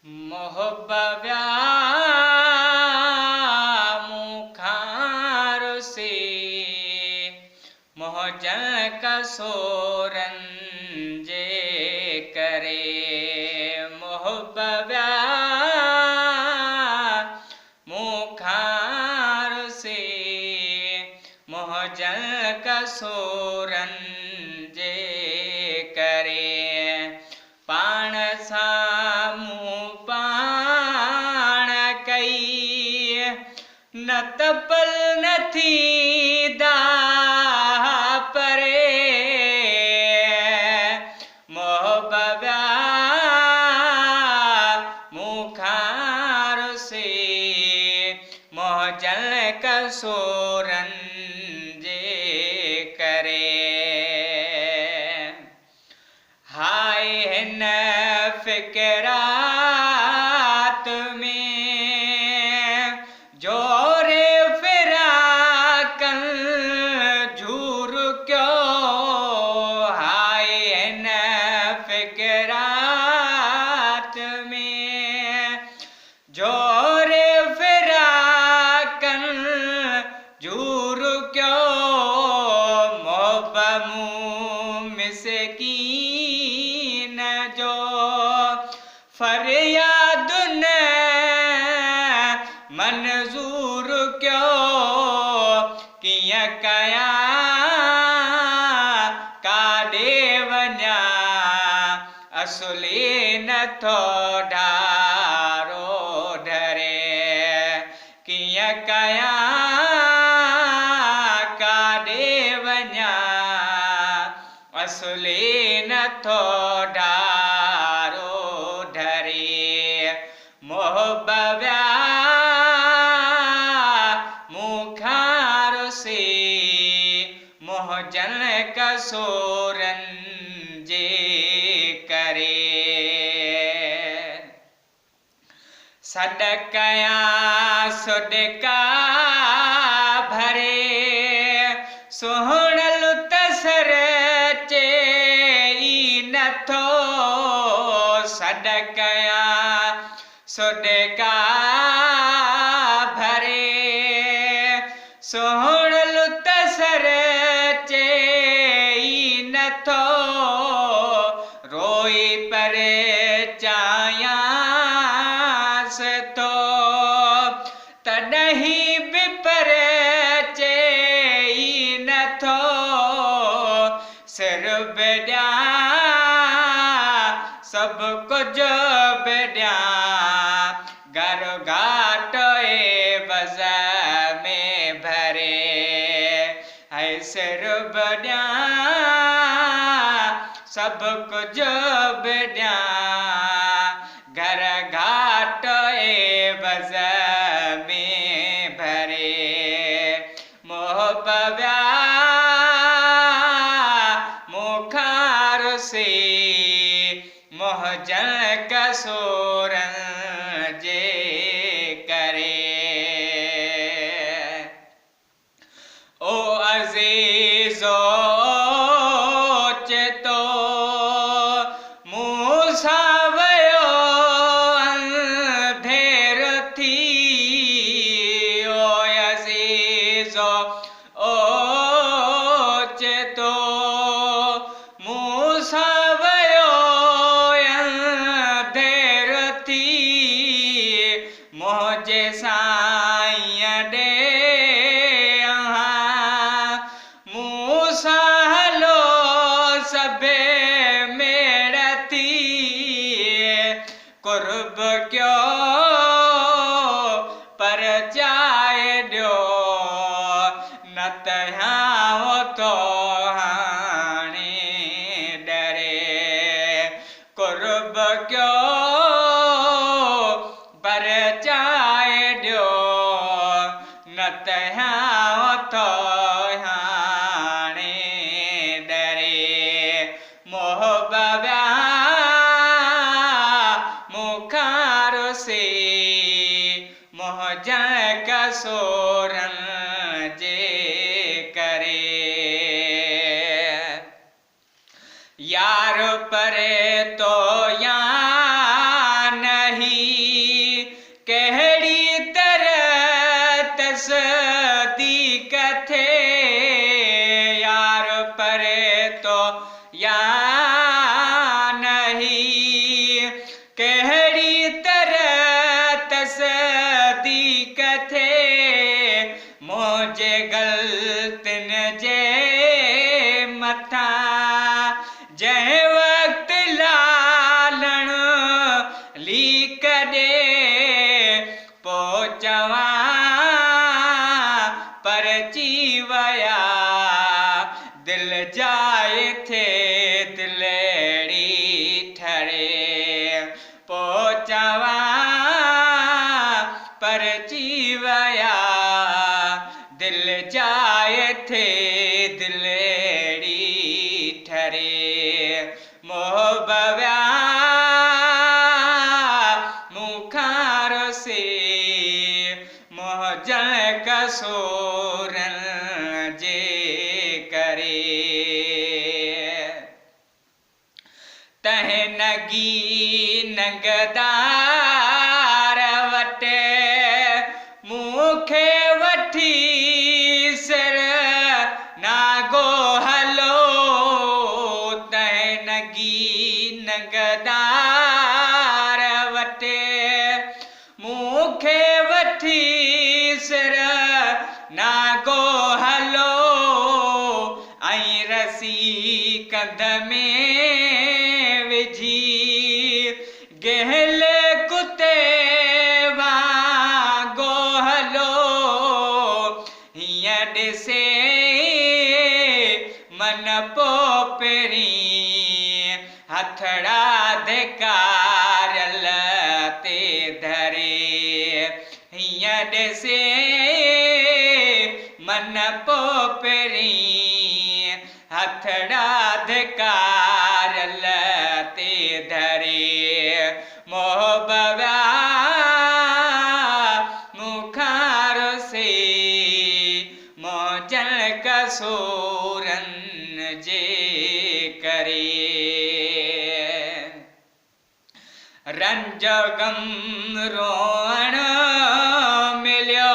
मोहब्बव्या मुखार से मोहजन का सोरन जे करे मोहब्बव्या मुखार से मोहजन का सोरन जे करे पाण सामू न तपल नथी दा परे मोहब्बव्या मुखार से मोहजन कसोरन जे करे हाय हिन फिकरात में जोरे फिराकन झूर क्यों हाय न फिकरात में जोरे फिराकन झूर क्यों मोहब्बमू मिसकीन जो फरियादुन मंजूर क्यों किया कया काडे वन्या असुली न थो ढारो ढरे किया कया काडे वन्या असुली न थो ढारो ढरे मोहब्बव्या मोहजन कसोरन जे करे सदकया सुडका भरे सोहणल तसर चेई नथो सदकया सुडका भरे सोहणल तसर चेई नथो रोई पर चायास तो तॾहिं बि पर चेई नथो सिर बि ॾियां सभु कुझु बि ॾियां घर घाट बज़ में भरे है सिर बि ॾियां सभु कुझु बि ॾियां घर घाट बज़ में भरे मोहब्बव्या मुखार से मोहजन कसोरन जे करे ओ अज़ीज़ो चेतो मूसा वयो अंधेर थी ओ अज़ीज़ो ओ चेतो मूसा वयो अंधेर थी मोजे साईं ॾे मूसा हलो सभे मेड़ थी कुर्ब क्यों पर चाहे ॾियो न त हाँ तो हाणे डरे कुर्ब क्यों पर चाहे ॾियो न त हाँ तो मोहब्बव्या मुखार से मोहजन कसोरन जे करे यार परे तो या नहीं कहिड़ी तरह तसदीक थे यार परे तो या नहीं कहिड़ी तरह तसदीक थे मुझे गलतिन जे मथा जंहिं वक्त लालण लीक ॾे पोइ चवां परची वया दिल जाए थे दिलेड़ी ठरे पोइ चवां परची वया दिल जाए थे दिलेड़ी ठरे मोह बव्या मुखार से मोह जल कसूरन जे करे तह नगी नगदार वटे मूंखे वठी सिर नागो हलो तह नगी नगदार वटे मूंखे वठी सिर नागो हलो ऐं रसी कंध में विझी गहल कुते वांगो हलो हीअं ॾिसे मन पोइ पहिरीं हथड़ा धिकारल ते धरे हीअं ॾिसे मन पोइ पहिरीं हथड़ा धिकारल ते धरे मोह बव्या मुखार से मोह जल कसूरन जे करे रंज गम रोअण मिलियो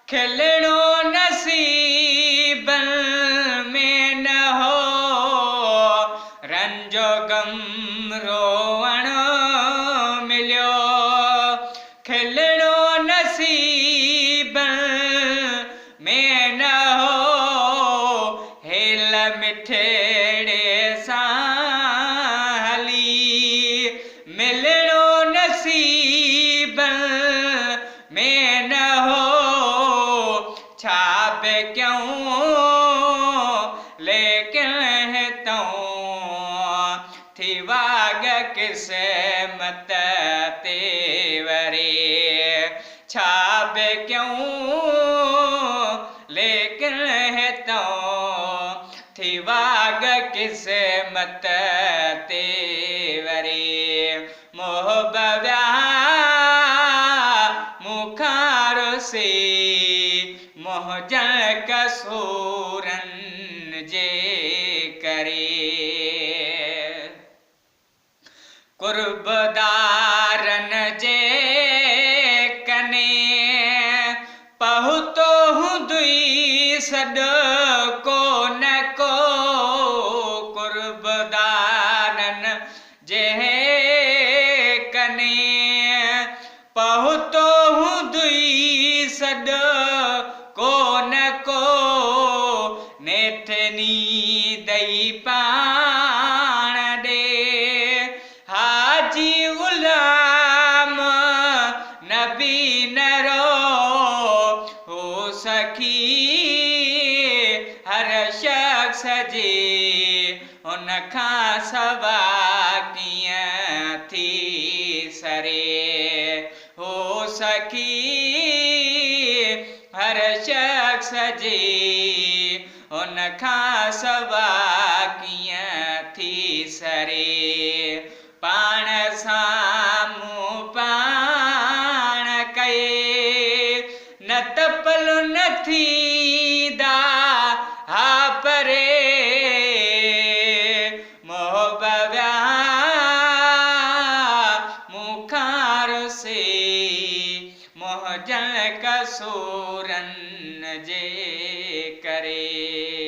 खिलणो नसीबन में न हो रंजो गम रोअण मिलियो खिलणो नसीबन में न हो हेल मिठड़े सां हली मिलणो नसीबन में न हो छा बि कयूं लेकिन हितऊं थी वाग किस्मत ते वरे छा बि कयूं लेकिन हितऊं थी वाग किस्मत ते वरे मोह बव्या मुखार से मोह जल कसूरन जे करे कुर्बदारन जे कने पहुतो हुंदुई सॾ को न को कुर्बदारन जे कने पहुतो हुंदुई सॾ को न को नेठनी दई पाण ॾे हाजी गुलाम नबी नरो हो सखी हर शख्स जे उन खां सवा कीअं थी सरे हो सखी हर शख्स जे उन खां सवा कीअं थी सरे पाण साम्हूं पाण कए न त पल न थींदा हा परे मोह बव्या मूं मोहजल कसूरन जे करे।